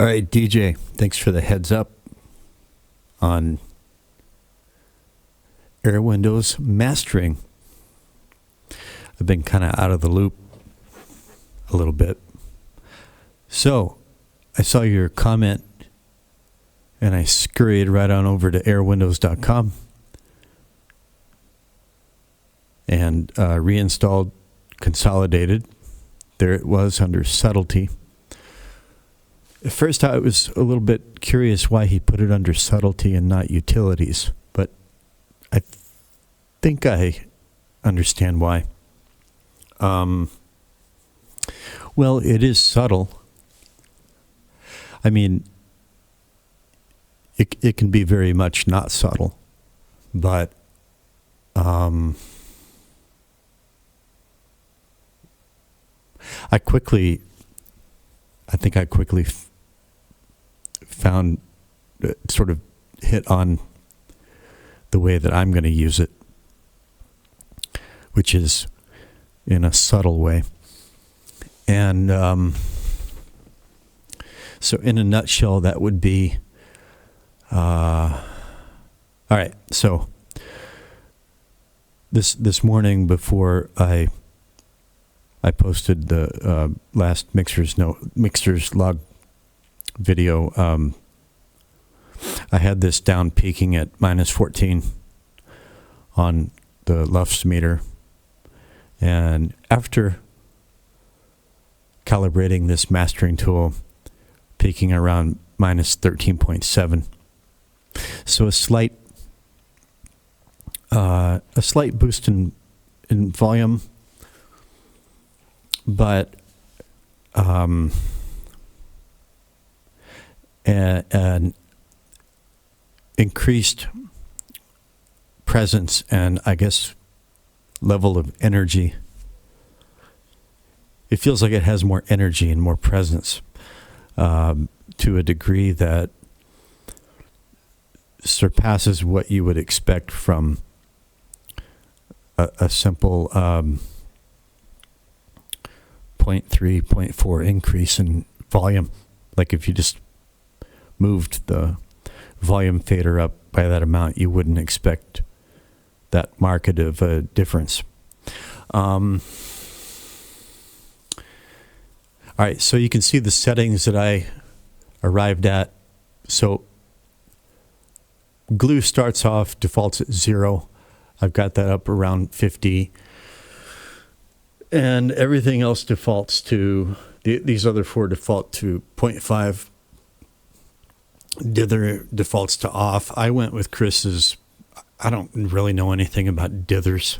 All right, DJ, thanks for the heads up on Airwindows mastering. I've been kind of out of the loop a little bit. So, I saw your comment and I scurried right on over to airwindows.com and reinstalled Consolidated. There it was under Subtlety. At first, I was a little bit curious why he put it under Subtlety and not Utilities, but I think I understand why. Well, it is subtle. I mean, it can be very much not subtle, but I think I quickly found sort of hit on the way that I'm going to use it, which is in a subtle way. And so in a nutshell, that would be, all right, so this morning before I posted the last Mixers log video, I had this down peaking at minus 14 on the LUFS meter. And after calibrating this mastering tool, peaking around minus 13.7. So a slight boost in volume, but an increased presence and, I guess, level of energy. It feels like it has more energy and more presence to a degree that surpasses what you would expect from a simple 0.3, 0.4 increase in volume. Like if you just moved the volume fader up by that amount, you wouldn't expect that market of a difference. All right, so you can see the settings that I arrived at. So glue starts off, defaults at 0. I've got that up around 50. And everything else defaults to, these other four default to 0.5. Dither defaults to off. I went with Chris's. I don't really know anything about dithers.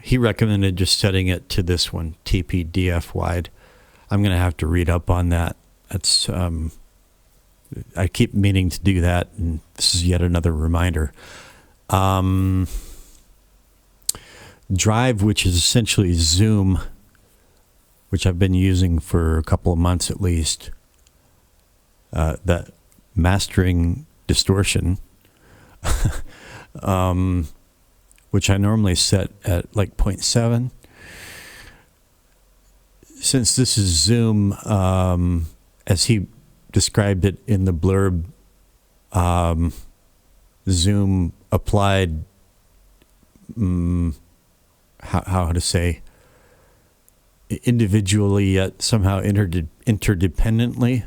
He recommended just setting it to this one, TPDF wide. I'm going to have to read up on that. That's I keep meaning to do that, and this is yet another reminder. Drive, which is essentially Zoom, which I've been using for a couple of months at least. That mastering distortion, which I normally set at like 0.7. Since this is Zoom, as he described it in the blurb, Zoom applied, how to say, individually yet somehow interdependently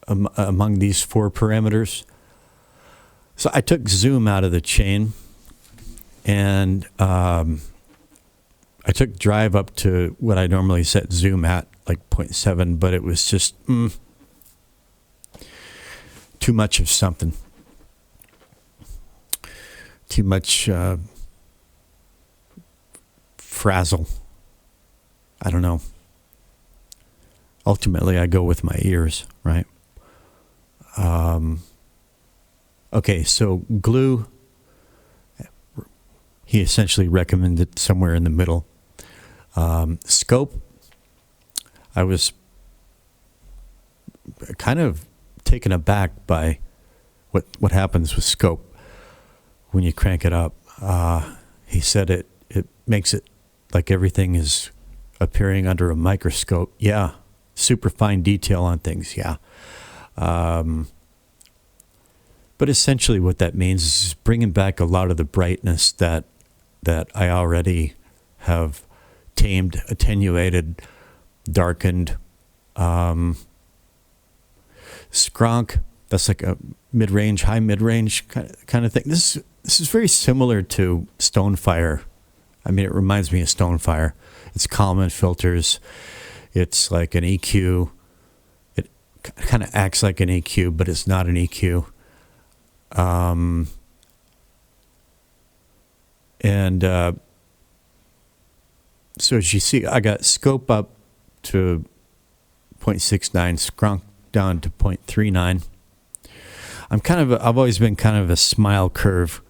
among these four parameters. So I took Zoom out of the chain, and I took drive up to what I normally set Zoom at, like 0.7, but it was just too much of something. Too much frazzle. I don't know. Ultimately, I go with my ears, right? Okay, so glue, he essentially recommended somewhere in the middle. Scope, I was kind of taken aback by what happens with scope when you crank it up. He said it makes it like everything is appearing under a microscope. Yeah. Super fine detail on things. Yeah. But essentially what that means is bringing back a lot of the brightness that I already have tamed, attenuated, darkened. Skronk, that's like a mid-range, high mid-range kind of thing. This is very similar to Stonefire. I mean, it reminds me of Stonefire. It's Kalman filters. It's like an EQ. It kind of acts like an EQ, but it's not an EQ. So as you see, I got scope up to 0.69, Skronk down to 0.39. I've always been kind of a smile curve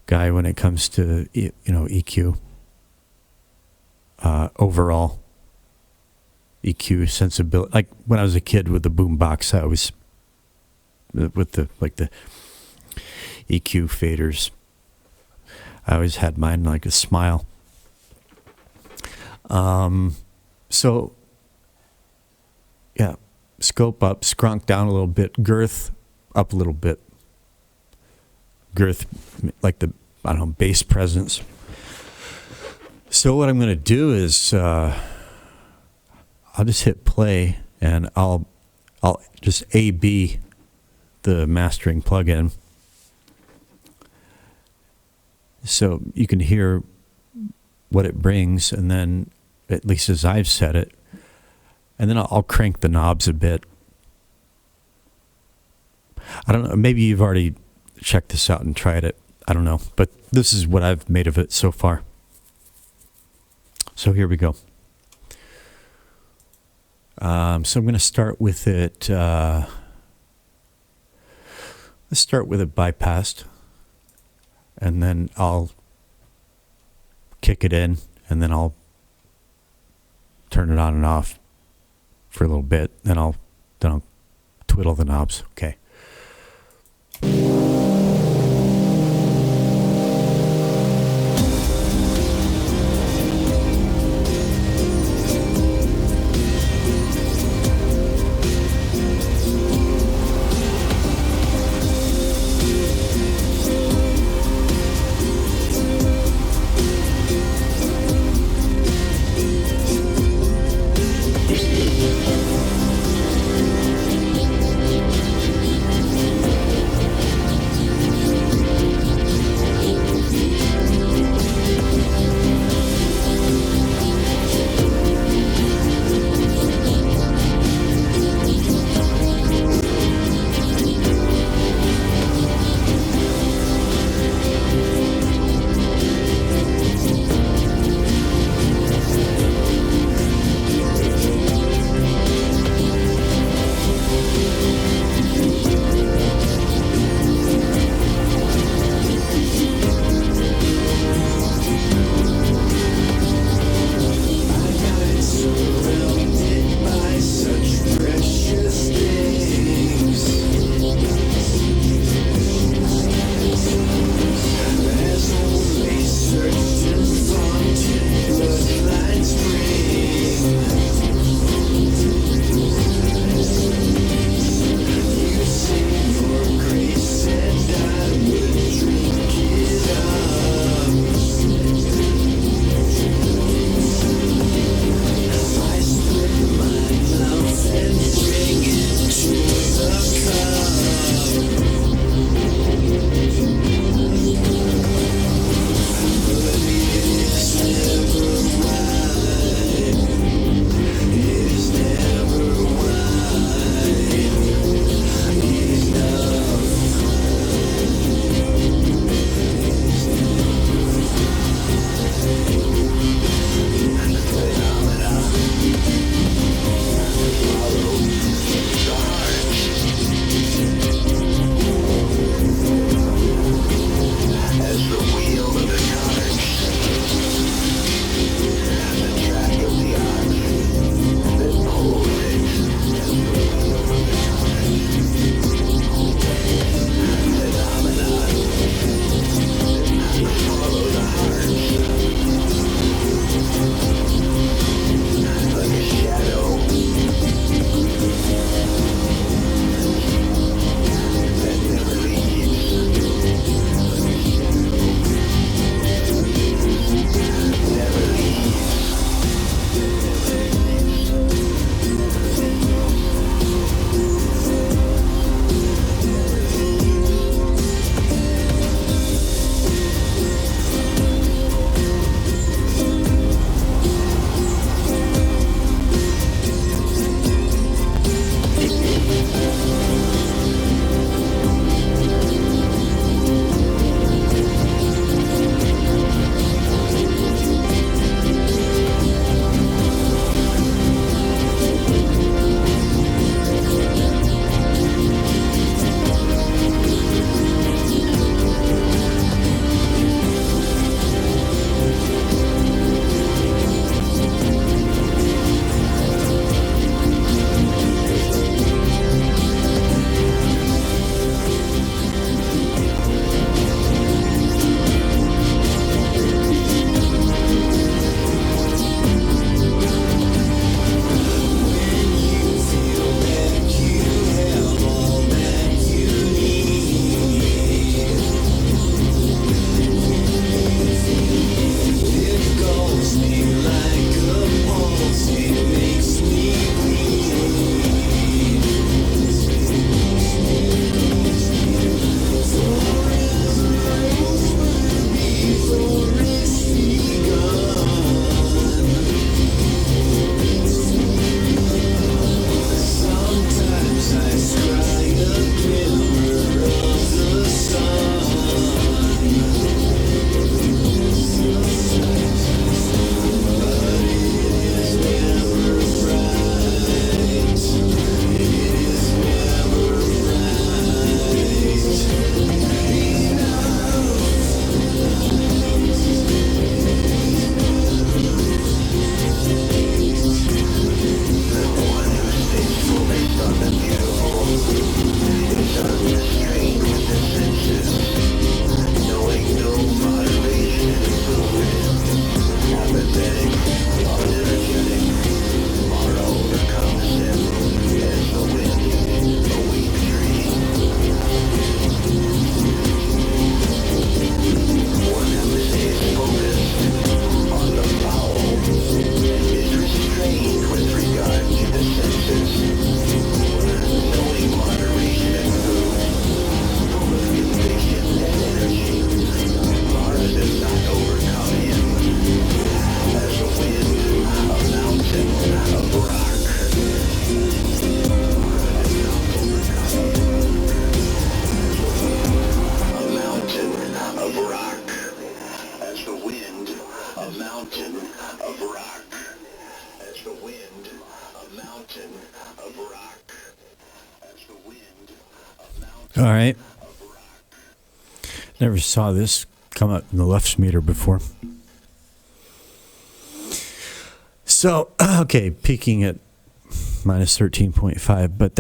guy when it comes to, EQ. Overall EQ sensibility. Like when I was a kid with the boombox, I was with the EQ faders. I always had mine like a smile. So yeah, scope up, Skronk down a little bit, girth up a little bit. Girth, like the, bass presence. So what I'm going to do is, I'll just hit play and I'll just A/B the mastering plugin. So you can hear what it brings, and then, at least as I've set it, and then I'll crank the knobs a bit. I don't know, maybe you've already checked this out and tried it. I don't know, but this is what I've made of it so far. So here we go. So I'm going to start with it. Let's start with it bypassed, and then I'll kick it in, and then I'll turn it on and off for a little bit. Then I'll twiddle the knobs. Okay. All right. Never saw this come up in the left meter before. So, okay, peaking at minus 13.5, but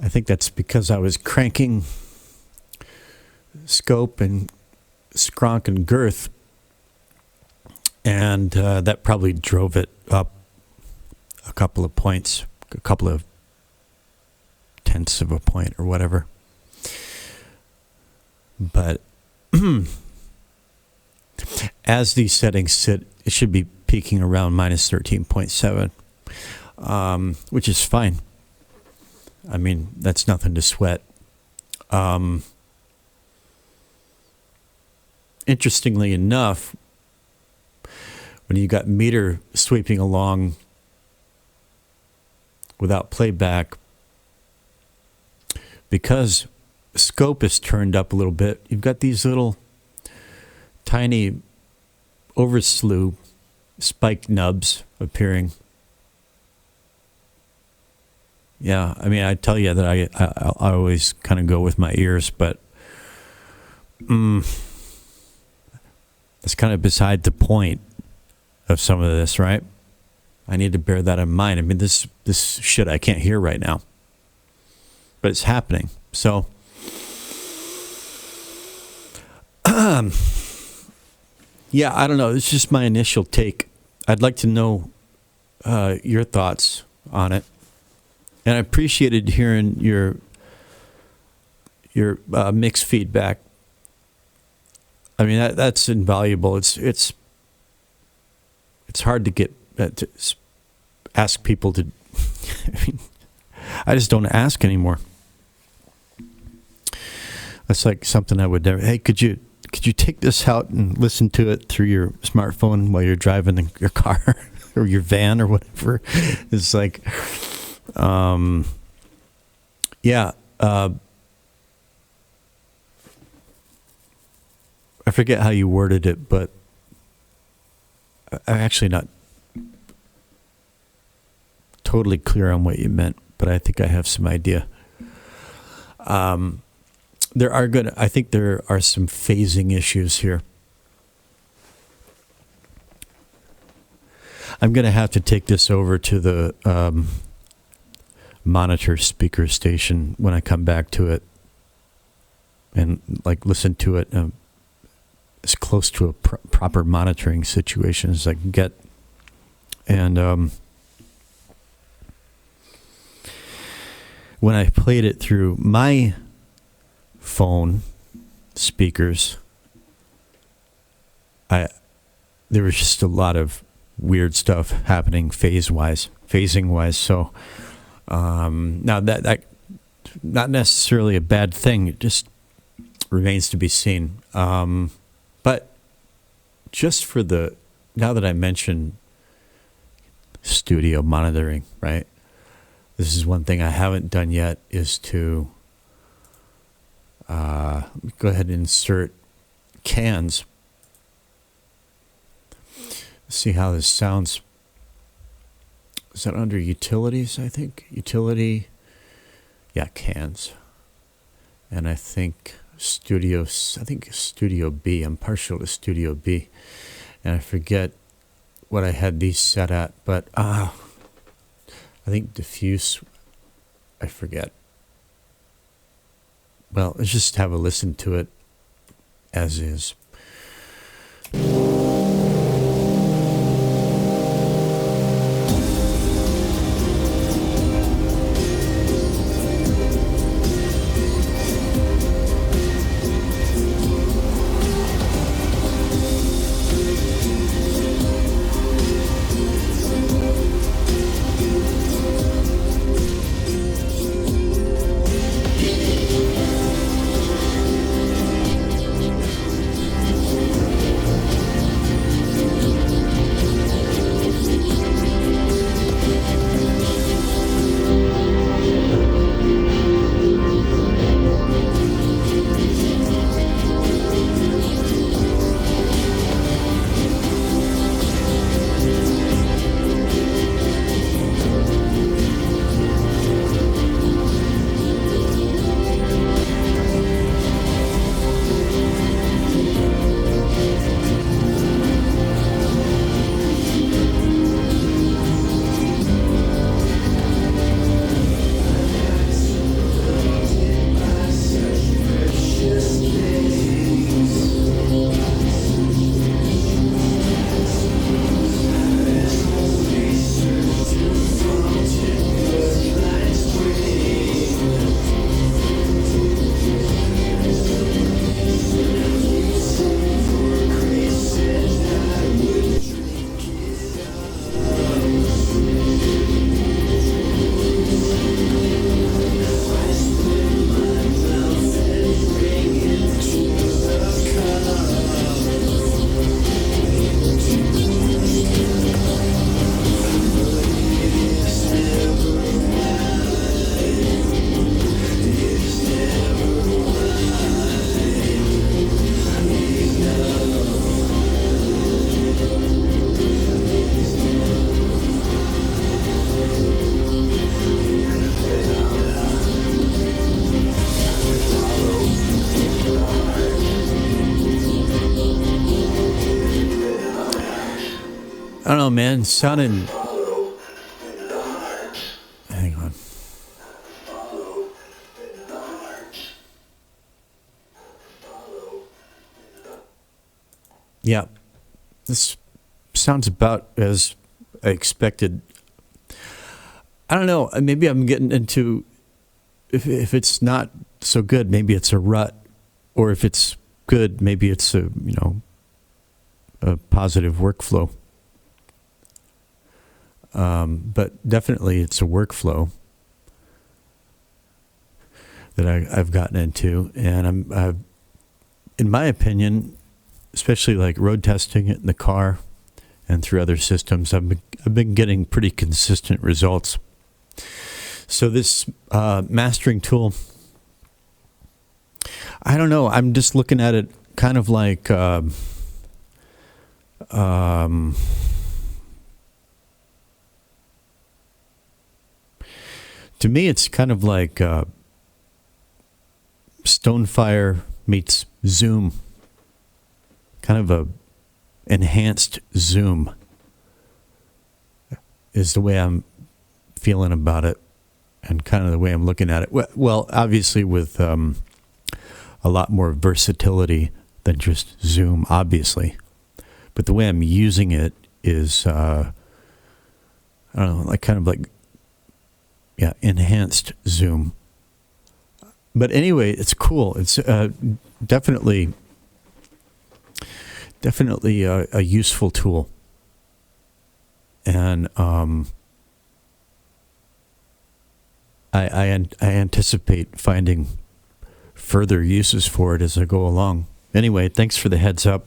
I think that's because I was cranking scope and skronk and girth, and that probably drove it up a couple of points, a couple of tenths of a point or whatever. But as these settings sit, it should be peaking around minus 13.7, which is fine. I mean, that's nothing to sweat. Interestingly enough, when you got meter sweeping along without playback, because scope is turned up a little bit, you've got these little tiny overslew spike nubs appearing. Yeah, I mean, I tell you that I always kind of go with my ears, but that's kind of beside the point of some of this, right? I need to bear that in mind. I mean, this shit I can't hear right now, but it's happening. So, yeah, I don't know. It's just my initial take. I'd like to know your thoughts on it, and I appreciated hearing your mixed feedback. I mean, that's invaluable. It's hard to get to ask people to. I mean, I just don't ask anymore. That's like something I would never. Hey, could you take this out and listen to it through your smartphone while you're driving your car or your van or whatever? It's like, yeah. I forget how you worded it, but I'm actually not totally clear on what you meant, but I think I have some idea. I think there are some phasing issues here. I'm going to have to take this over to the monitor speaker station when I come back to it and like listen to it as close to a proper monitoring situation as I can get. And when I played it through my phone speakers, there was just a lot of weird stuff happening phasing wise. So now that not necessarily a bad thing. It just remains to be seen. But just for now that I mentioned studio monitoring, right? This is one thing I haven't done yet is to go ahead and insert cans. See how this sounds. Is that under utilities, I think? Utility. Yeah, cans. And I think Studio B. I'm partial to Studio B. And I forget what I had these set at, but I think diffuse, I forget. Well, let's just have a listen to it as is. man. Sounding. Hang on. Yeah, this sounds about as I expected. I don't know. Maybe I'm getting into, if it's not so good, maybe it's a rut, or if it's good, maybe it's a positive workflow. But definitely it's a workflow that I've gotten into, and I've, in my opinion, especially like road testing it in the car and through other systems, I've been getting pretty consistent results. So this mastering tool, I don't know. I'm just looking at it kind of like to me, it's kind of like Stonefire meets Zoom. Kind of a enhanced Zoom is the way I'm feeling about it, and kind of the way I'm looking at it. Well, obviously with a lot more versatility than just Zoom, obviously. But the way I'm using it is, I don't know, like kind of like, yeah, enhanced Zoom. But anyway, it's cool. It's definitely a useful tool. And I anticipate finding further uses for it as I go along. Anyway, thanks for the heads up.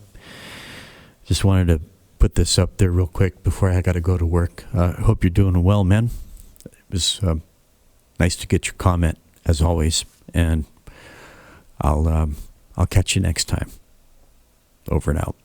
Just wanted to put this up there real quick before I got to go to work. Hope you're doing well, man. It was nice to get your comment, as always. And I'll catch you next time. Over and out.